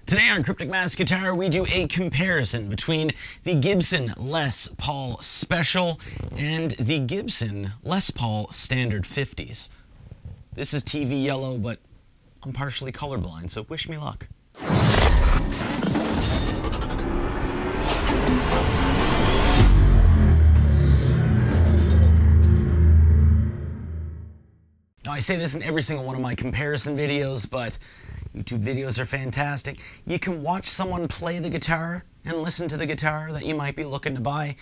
Today on Cryptic Mass Guitar, we do a comparison between the Gibson Les Paul Special and the Gibson Les Paul Standard 50s. This is TV yellow, but I'm partially colorblind, so wish me luck. Now, I say this in every single one of my comparison videos, but YouTube videos are fantastic. You can watch someone play the guitar and listen to the guitar that you might be looking to buy,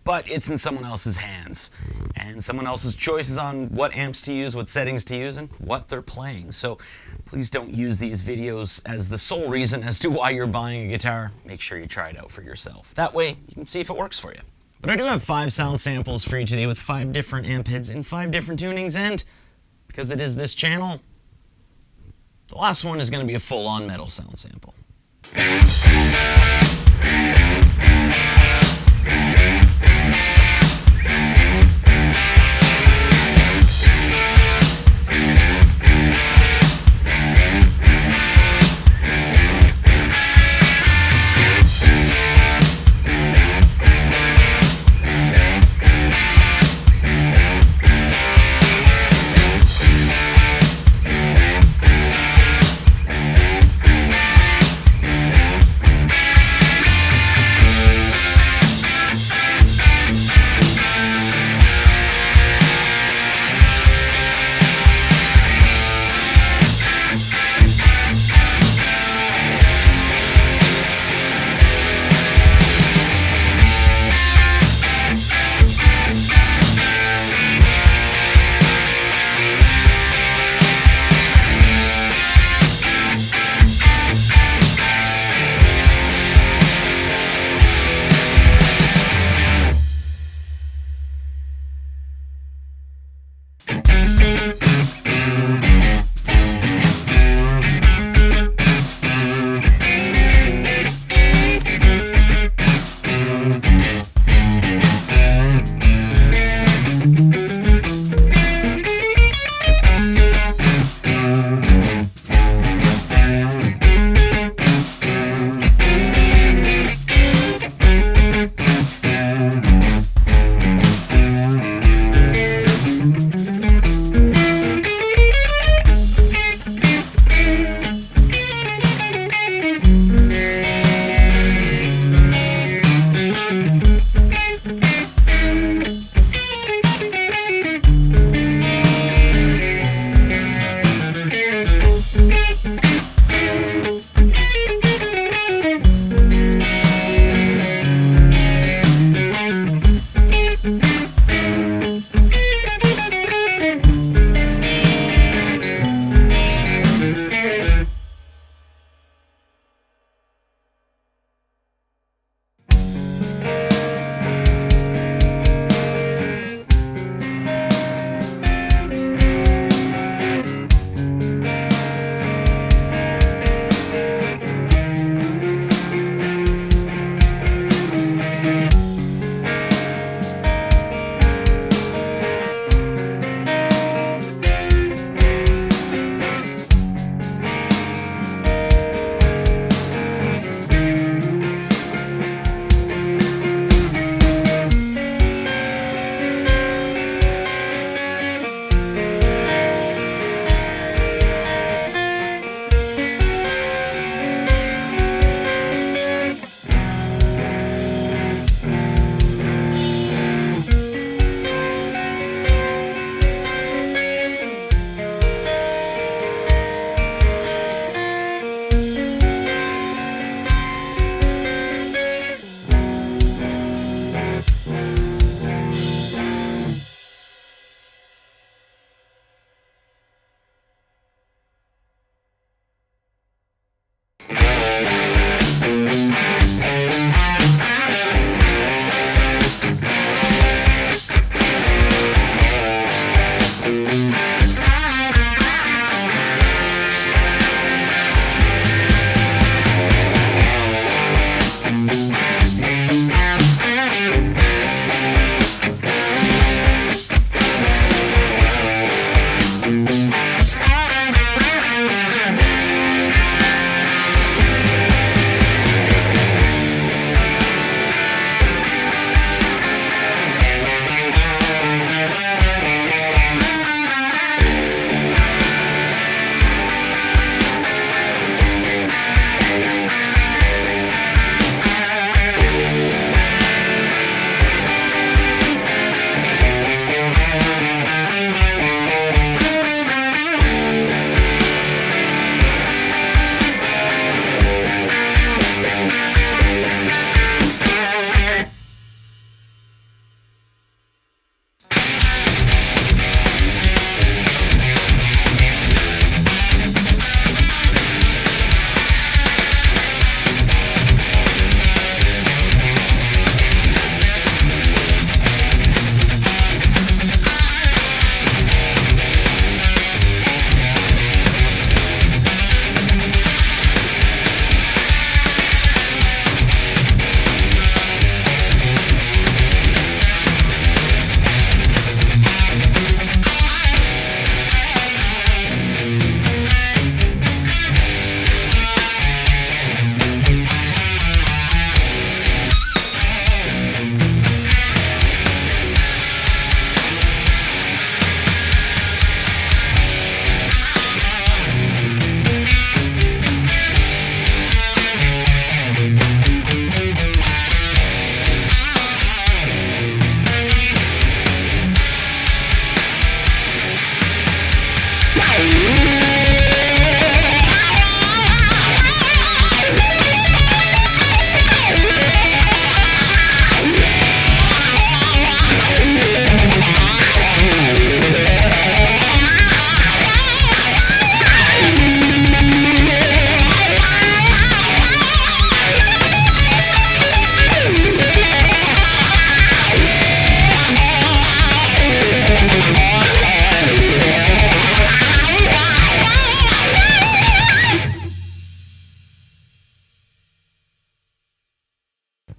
but it's in someone else's hands and someone else's choices on what amps to use, what settings to use, and what they're playing. So please don't use these videos as the sole reason as to why you're buying a guitar. Make sure you try it out for yourself. That way you can see if it works for you. But I do have 5 sound samples for you today with 5 different amp heads in 5 different tunings, and because it is this channel, the last one is going to be a full-on metal sound sample.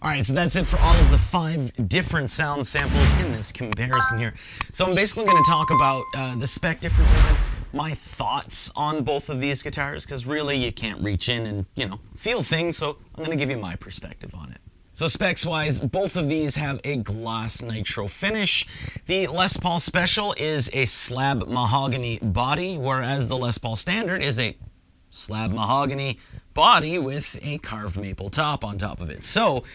Alright, so that's it for all of the 5 different sound samples in this comparison here. So I'm basically going to talk about the spec differences and my thoughts on both of these guitars, because really you can't reach in and, you know, feel things, so I'm going to give you my perspective on it. So specs-wise, both of these have a gloss nitro finish. The Les Paul Special is a slab mahogany body, whereas the Les Paul Standard is a slab mahogany body with a carved maple top on top of it. So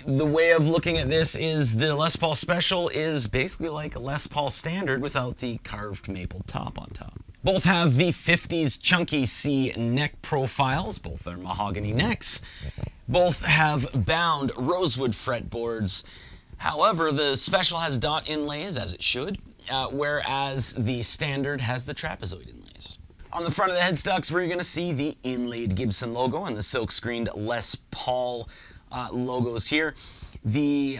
the way of looking at this is the Les Paul Special is basically like a Les Paul Standard without the carved maple top on top. Both have the 50s Chunky C neck profiles, both are mahogany necks. Both have bound rosewood fretboards. However, the Special has dot inlays, as it should, whereas the Standard has the trapezoid inlays. On the front of the headstocks, we're going to see the inlaid Gibson logo and the silk-screened Les Paul logos here. The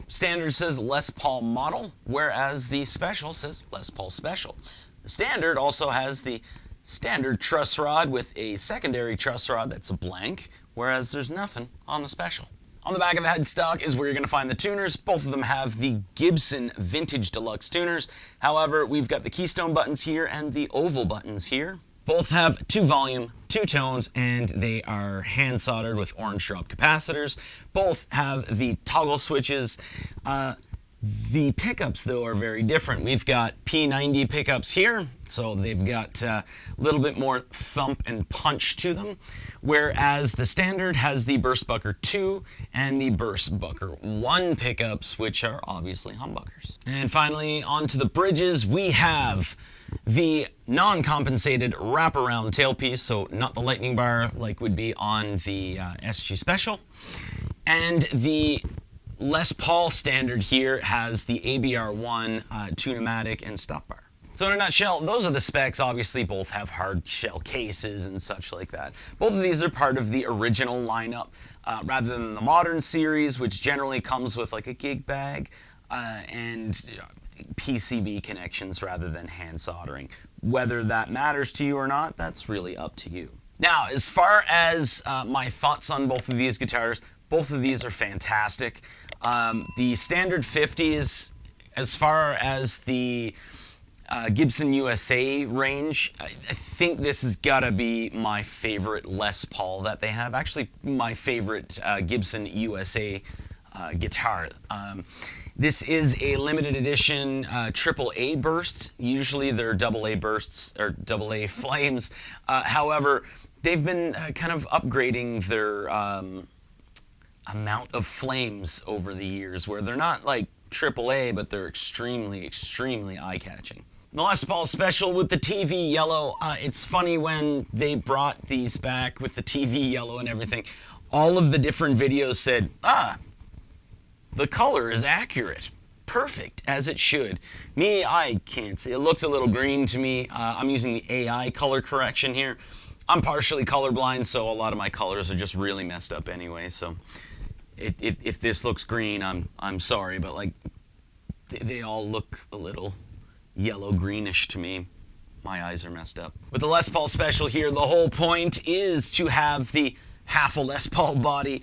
Standard says Les Paul Model, whereas the Special says Les Paul Special. The Standard also has the standard truss rod with a secondary truss rod that's a blank, whereas there's nothing on the Special. On the back of the headstock is where you're going to find the tuners. Both of them have the Gibson Vintage Deluxe tuners. However, we've got the keystone buttons here and the oval buttons here. Both have 2 volume, 2 tones, and they are hand soldered with orange drop capacitors. Both have the toggle switches. The pickups, though, are very different. We've got P90 pickups here, so they've got a little bit more thump and punch to them, whereas the Standard has the Burstbucker 2 and the Burstbucker 1 pickups, which are obviously humbuckers. And finally, onto the bridges, we have the non-compensated wraparound tailpiece, so not the lightning bar like would be on the SG Special, and the Les Paul Standard here has the ABR1 tune-o-matic and stop bar. So in a nutshell, those are the specs. Obviously, both have hard shell cases and such like that. Both of these are part of the original lineup, rather than the modern series, which generally comes with like a gig bag and PCB connections rather than hand soldering. Whether that matters to you or not, that's really up to you. Now, as far as my thoughts on both of these guitars, both of these are fantastic. The Standard 50s, as far as the Gibson USA range, I think this has got to be my favorite Les Paul that they have. Actually, my favorite Gibson USA guitar. This is a limited edition AAA burst. Usually they're AA bursts or AA flames. However, they've been kind of upgrading their amount of flames over the years, where they're not like AAA, but they're extremely, extremely eye-catching. The Les Paul Special with the TV yellow, it's funny when they brought these back with the TV yellow and everything, all of the different videos said, the color is accurate. Perfect, as it should. Me, I can't see. It looks a little green to me. I'm using the AI color correction here. I'm partially colorblind, so a lot of my colors are just really messed up anyway, so if this looks green, I'm sorry, but like they all look a little yellow greenish to me. My eyes are messed up. With the Les Paul Special here, the whole point is to have the half a Les Paul body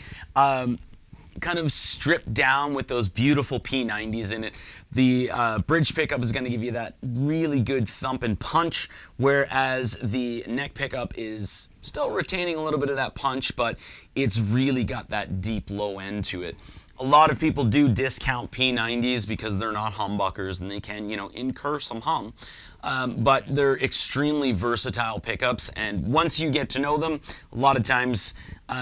kind of stripped down with those beautiful P90s in it. The bridge pickup is going to give you that really good thump and punch, whereas the neck pickup is still retaining a little bit of that punch, but it's really got that deep low end to it. A lot of people do discount P90s because they're not humbuckers and they can, you know, incur some hum. But they're extremely versatile pickups, and once you get to know them, a lot of times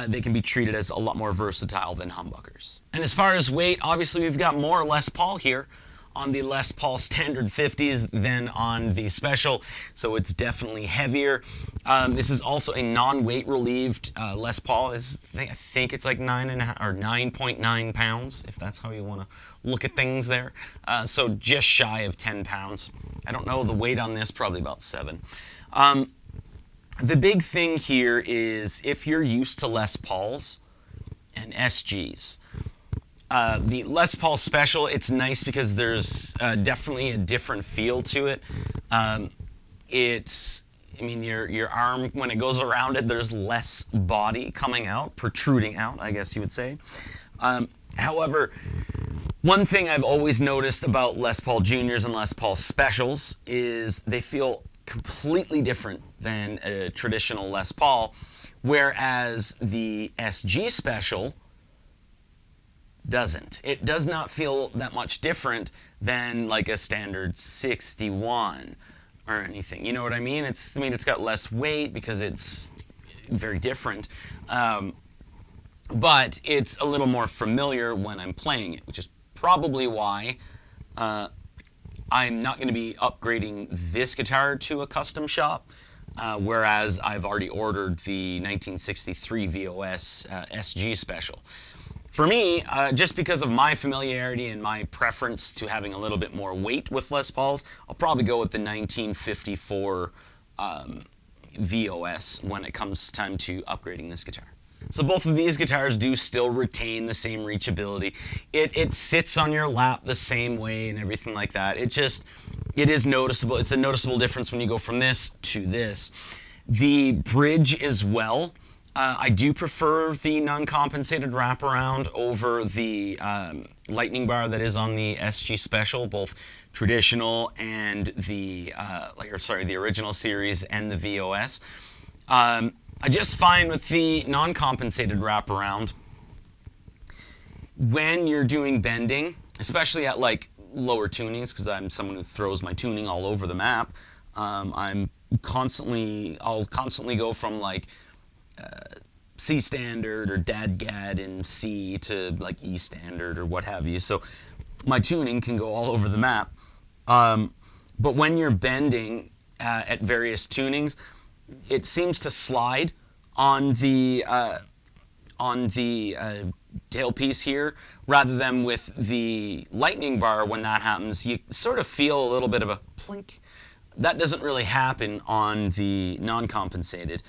they can be treated as a lot more versatile than humbuckers. And as far as weight, obviously we've got more Les Paul here on the Les Paul Standard 50s than on the Special, so it's definitely heavier. This is also a non-weight relieved Les Paul. I think it's like 9.9 pounds, if that's how you want to look at things there. So just shy of 10 pounds. I don't know the weight on this, probably about 7. The big thing here is if you're used to Les Pauls and SGs, the Les Paul Special, it's nice because there's definitely a different feel to it. I mean, your arm, when it goes around it, there's less body coming out, protruding out, I guess you would say. However, one thing I've always noticed about Les Paul Juniors and Les Paul Specials is they feel completely different than a traditional Les Paul, whereas the SG Special doesn't. It does not feel that much different than like a standard 61 or anything. You know what I mean? It's got less weight because it's very different. But it's a little more familiar when I'm playing it, which is probably why I'm not going to be upgrading this guitar to a custom shop, whereas I've already ordered the 1963 VOS SG Special. For me, just because of my familiarity and my preference to having a little bit more weight with Les Pauls, I'll probably go with the 1954 VOS when it comes time to upgrading this guitar. So both of these guitars do still retain the same reachability. It sits on your lap the same way and everything like that. It is noticeable. It's a noticeable difference when you go from this to this. The bridge as well. I do prefer the non-compensated wraparound over the lightning bar that is on the SG Special, both traditional and the the original series and the VOS. I just find with the non-compensated wraparound, when you're doing bending, especially at like lower tunings, because I'm someone who throws my tuning all over the map, I'll constantly go from like C standard or DADGAD in C to like E standard or what have you. So my tuning can go all over the map. But when you're bending at various tunings, it seems to slide on the tailpiece here, rather than with the lightning bar. When that happens, you sort of feel a little bit of a plink. That doesn't really happen on the non-compensated.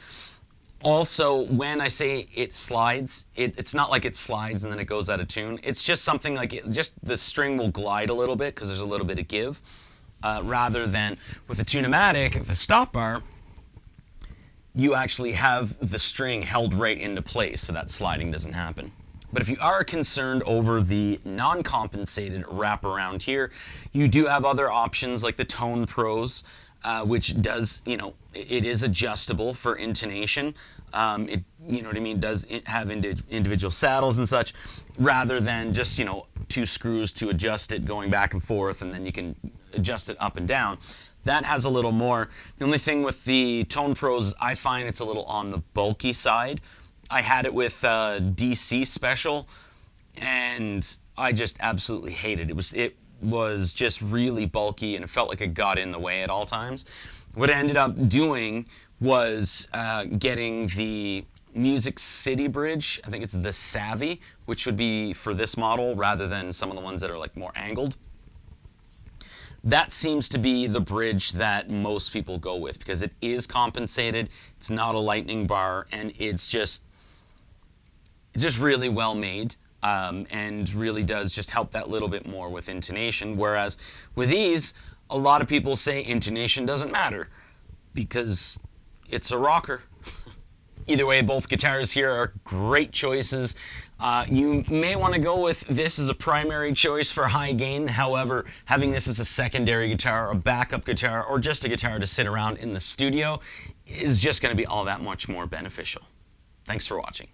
Also, when I say it slides, it's not like it slides and then it goes out of tune. It's just something like just the string will glide a little bit because there's a little bit of give, rather than with a Tune-o-matic, the stop bar, you actually have the string held right into place, so that sliding doesn't happen. But if you are concerned over the non-compensated wraparound here, you do have other options like the Tone Pros, which does, it is adjustable for intonation. It, does have individual saddles and such, rather than just, 2 screws to adjust it going back and forth, and then you can adjust it up and down. That has a little more. The only thing with the Tone Pros, I find it's a little on the bulky side. I had it with DC Special, and I just absolutely hated it. It was just really bulky, and it felt like it got in the way at all times. What I ended up doing was getting the Music City bridge. I think it's the Savvy, which would be for this model rather than some of the ones that are like more angled. That seems to be the bridge that most people go with because it is compensated, it's not a lightning bar, and it's just really well made, and really does just help that little bit more with intonation. Whereas with these, a lot of people say intonation doesn't matter because it's a rocker. Either way, both guitars here are great choices. You may want to go with this as a primary choice for high gain. However, having this as a secondary guitar, a backup guitar, or just a guitar to sit around in the studio is just going to be all that much more beneficial. Thanks for watching.